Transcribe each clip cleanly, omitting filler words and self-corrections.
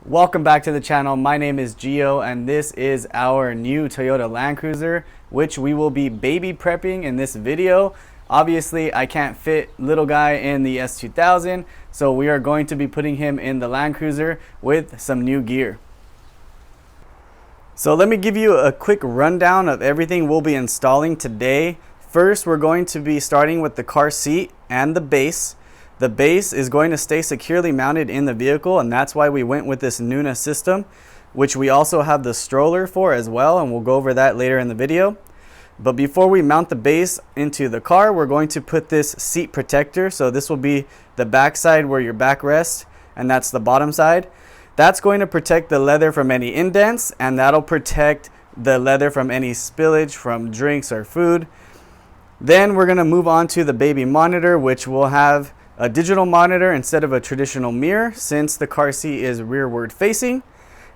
Welcome back to the channel. My name is Gio and this is our new Toyota Land Cruiser, which we will be baby prepping in this video. Obviously, I can't fit little guy in the S2000, so we are going to be putting him in the Land Cruiser with some new gear. So let me give you a quick rundown of everything we'll be installing today. First, we're going to be starting with the car seat and the base. The base is going to stay securely mounted in the vehicle, and that's why we went with this Nuna system, which we also have the stroller for as well, and we'll go over that later in the video. But before we mount the base into the car, we're going to put this seat protector. So this will be the back side where your back rests, and that's the bottom side. That's going to protect the leather from any indents, and that'll protect the leather from any spillage from drinks or food. Then we're going to move on to the baby monitor, which will have a digital monitor instead of a traditional mirror, since the car seat is rearward facing.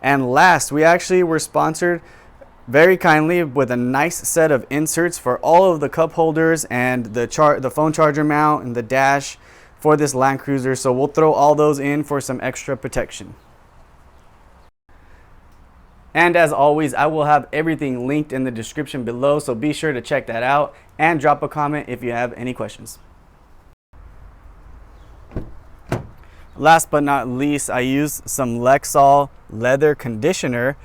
And last, we actually were sponsored very kindly with a nice set of inserts for all of the cup holders and the phone charger mount and the dash for this Land Cruiser. So we'll throw all those in for some extra protection. And as always, I will have everything linked in the description below, so be sure to check that out and drop a comment if you have any questions. Last but not least, I used some Lexol leather conditioner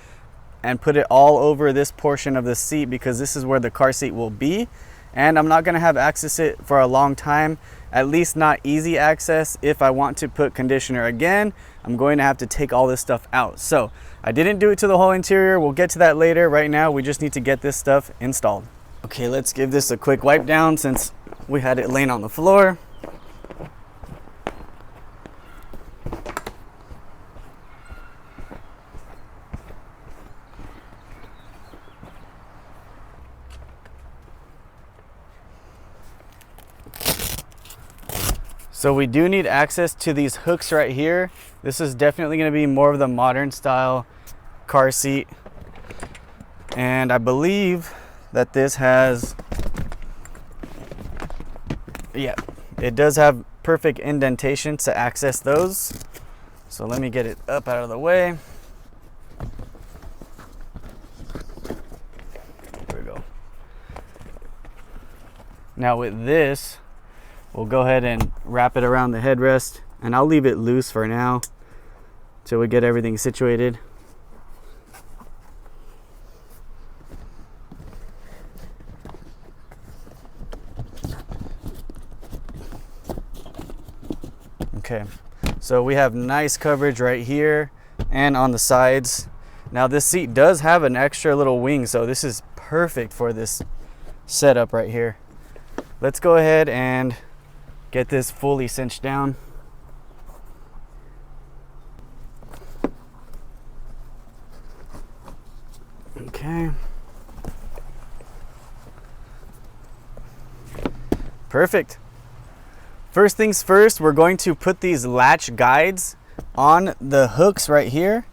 and put it all over this portion of the seat because this is where the car seat will be. And I'm not going to have access to it for a long time, at least not easy access. If I want to put conditioner again, I'm going to have to take all this stuff out. So I didn't do it to the whole interior. We'll get to that later. Right now, we just need to get this stuff installed. Okay, let's give this a quick wipe down since we had it laying on the floor. So we do need access to these hooks right here. This is definitely going to be more of the modern style car seat. And I believe that this has, yeah, it does have perfect indentation to access those. So let me get it up out of the way. There we go. Now with this, we'll go ahead and wrap it around the headrest, and I'll leave it loose for now till we get everything situated. Okay, so we have nice coverage right here and on the sides. Now this seat does have an extra little wing, so this is perfect for this setup right here. Let's go ahead and get this fully cinched down. Okay. Perfect. First things first, we're going to put these latch guides on the hooks right here.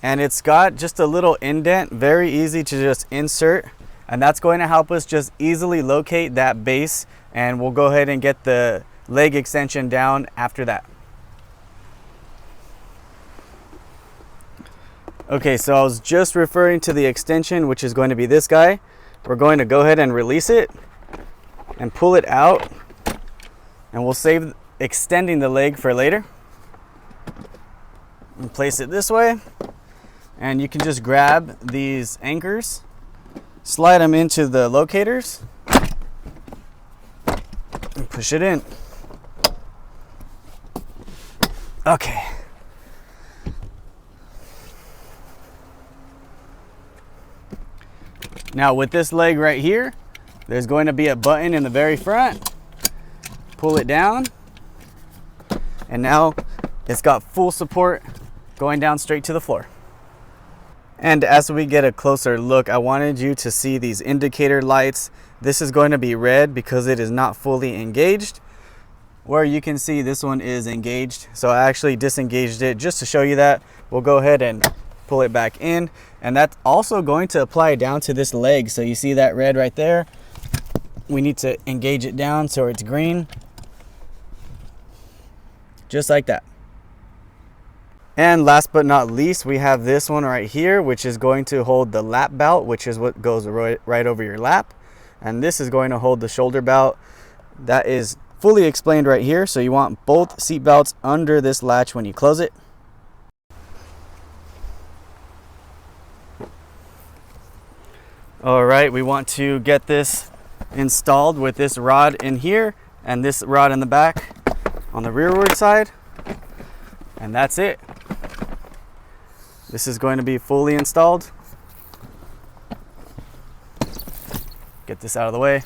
And it's got just a little indent, very easy to just insert. And that's going to help us just easily locate that base. And we'll go ahead and get the leg extension down after that. Okay, so I was just referring to the extension, which is going to be this guy. We're going to go ahead and release it and pull it out, and we'll save extending the leg for later. And place it this way, and you can just grab these anchors, slide them into the locators, and push it in. Okay. Now with this leg right here, there's going to be a button in the very front. Pull it down, and now it's got full support going down straight to the floor. And as we get a closer look, I wanted you to see these indicator lights. This is going to be red because it is not fully engaged. Where you can see this one is engaged, so I actually disengaged it just to show you that. We'll go ahead and pull it back in, and that's also going to apply down to this leg. So you see that red right there? We need to engage it down so it's green, just like that. And last but not least, we have this one right here, which is going to hold the lap belt, which is what goes right over your lap. And this is going to hold the shoulder belt. That is fully explained right here. So you want both seat belts under this latch when you close it. All right, we want to get this installed with this rod in here and this rod in the back on the rearward side. And that's it. This is going to be fully installed. Get this out of the way.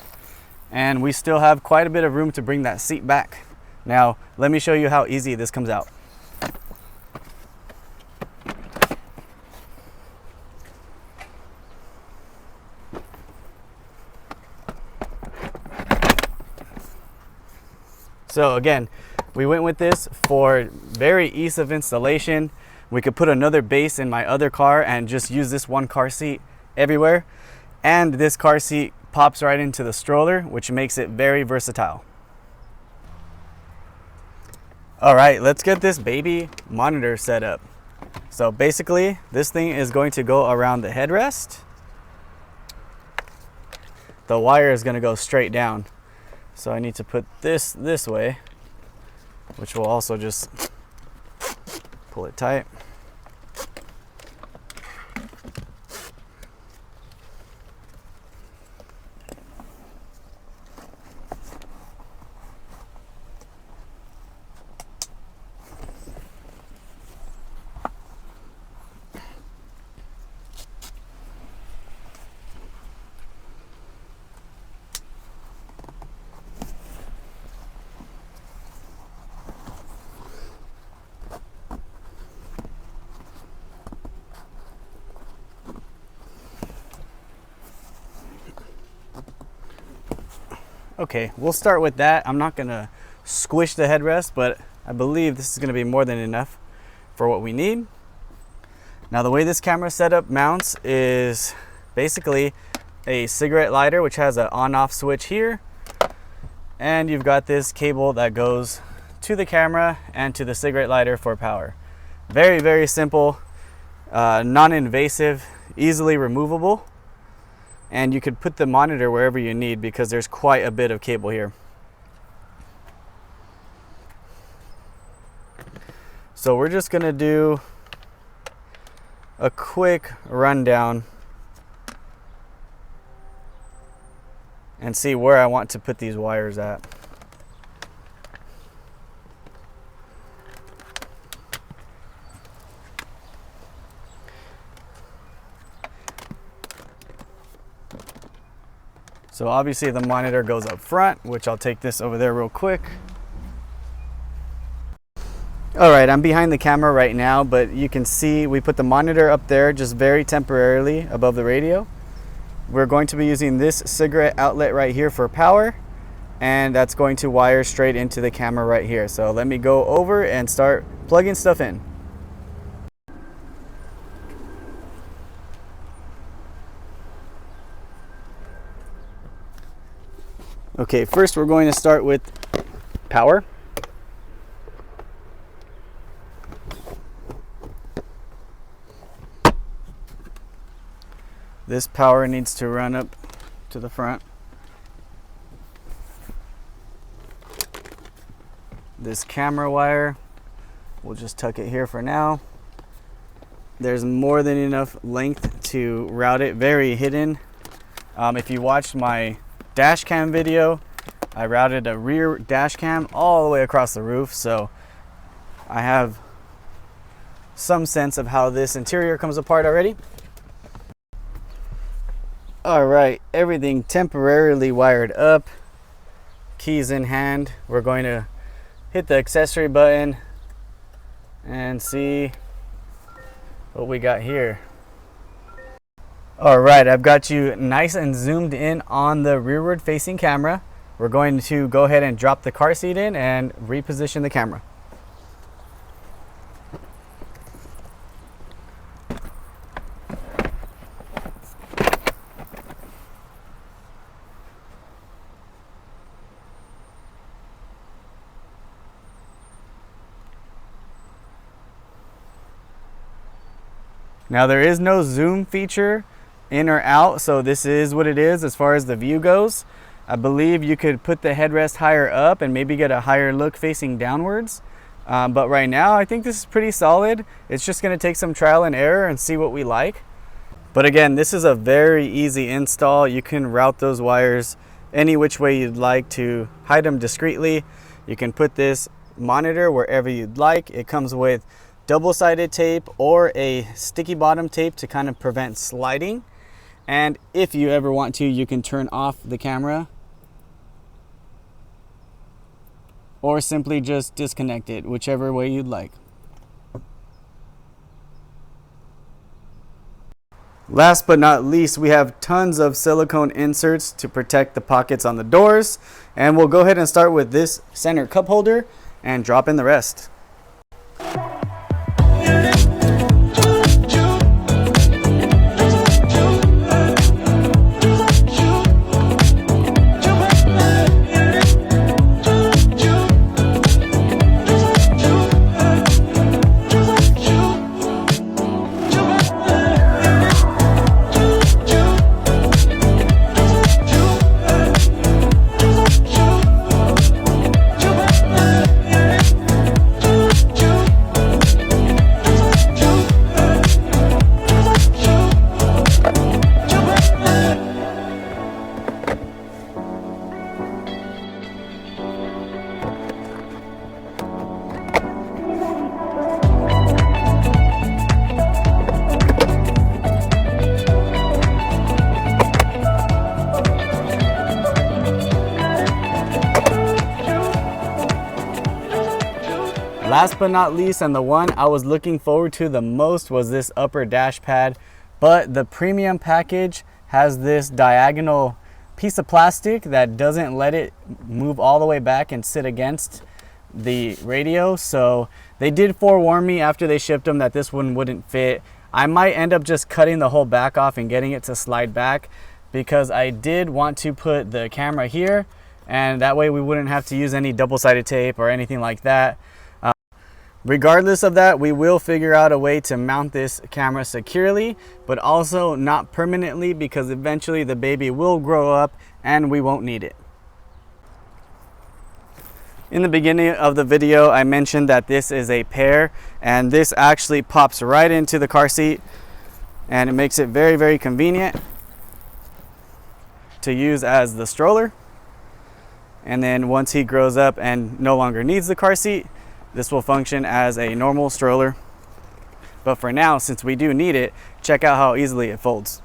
And we still have quite a bit of room to bring that seat back. Now, let me show you how easy this comes out. So again, we went with this for very ease of installation. We could put another base in my other car and just use this one car seat everywhere. And this car seat pops right into the stroller, which makes it very versatile. All right, let's get this baby monitor set up. So basically, this thing is going to go around the headrest. The wire is going to go straight down. So I need to put this way, which will also just pull it tight. Okay, we'll start with that. I'm not gonna squish the headrest, but I believe this is gonna be more than enough for what we need. Now the way this camera setup mounts is basically a cigarette lighter, which has an on-off switch here. And you've got this cable that goes to the camera and to the cigarette lighter for power. Very, very simple, non-invasive, easily removable. And you could put the monitor wherever you need because there's quite a bit of cable here. So we're just gonna do a quick rundown and see where I want to put these wires at. So obviously the monitor goes up front, which I'll take this over there real quick. All right, I'm behind the camera right now, but you can see we put the monitor up there just very temporarily above the radio. We're going to be using this cigarette outlet right here for power, and that's going to wire straight into the camera right here. So let me go over and start plugging stuff in. Okay, first we're going to start with power. This power needs to run up to the front. This camera wire, we'll just tuck it here for now. There's more than enough length to route it, very hidden. If you watched my dash cam video, I routed a rear dash cam all the way across the roof, so I have some sense of how this interior comes apart already. All right, everything temporarily wired up, keys in hand. We're going to hit the accessory button and see what we got here. All right, I've got you nice and zoomed in on the rearward facing camera. We're going to go ahead and drop the car seat in and reposition the camera. Now there is no zoom feature in or out, so this is what it is as far as the view goes. I believe you could put the headrest higher up and maybe get a higher look facing downwards. But right now I think this is pretty solid. It's just going to take some trial and error and see what we like. But again, this is a very easy install. You can route those wires any which way you'd like to hide them discreetly. You can put this monitor wherever you'd like. It comes with double-sided tape or a sticky bottom tape to kind of prevent sliding. And if you ever want to, you can turn off the camera or simply just disconnect it, whichever way you'd like. Last but not least, we have tons of silicone inserts to protect the pockets on the doors. And we'll go ahead and start with this center cup holder and drop in the rest. Last but not least, and the one I was looking forward to the most, was this upper dash pad. But the premium package has this diagonal piece of plastic that doesn't let it move all the way back and sit against the radio. So they did forewarn me after they shipped them that this one wouldn't fit. I might end up just cutting the whole back off and getting it to slide back, because I did want to put the camera here, and that way we wouldn't have to use any double-sided tape or anything like that. Regardless of that, we will figure out a way to mount this camera securely, but also not permanently, because eventually the baby will grow up and we won't need it. In the beginning of the video, I mentioned that this is a pair, and this actually pops right into the car seat, and it makes it very, very convenient to use as the stroller. And then once he grows up and no longer needs the car seat, this will function as a normal stroller. But for now, since we do need it, check out how easily it folds.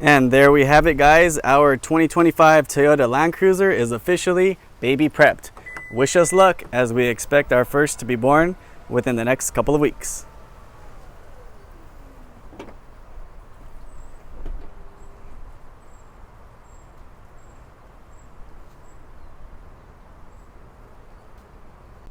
And there we have it, guys. Our 2025 Toyota Land Cruiser is officially baby prepped. Wish us luck as we expect our first to be born within the next couple of weeks.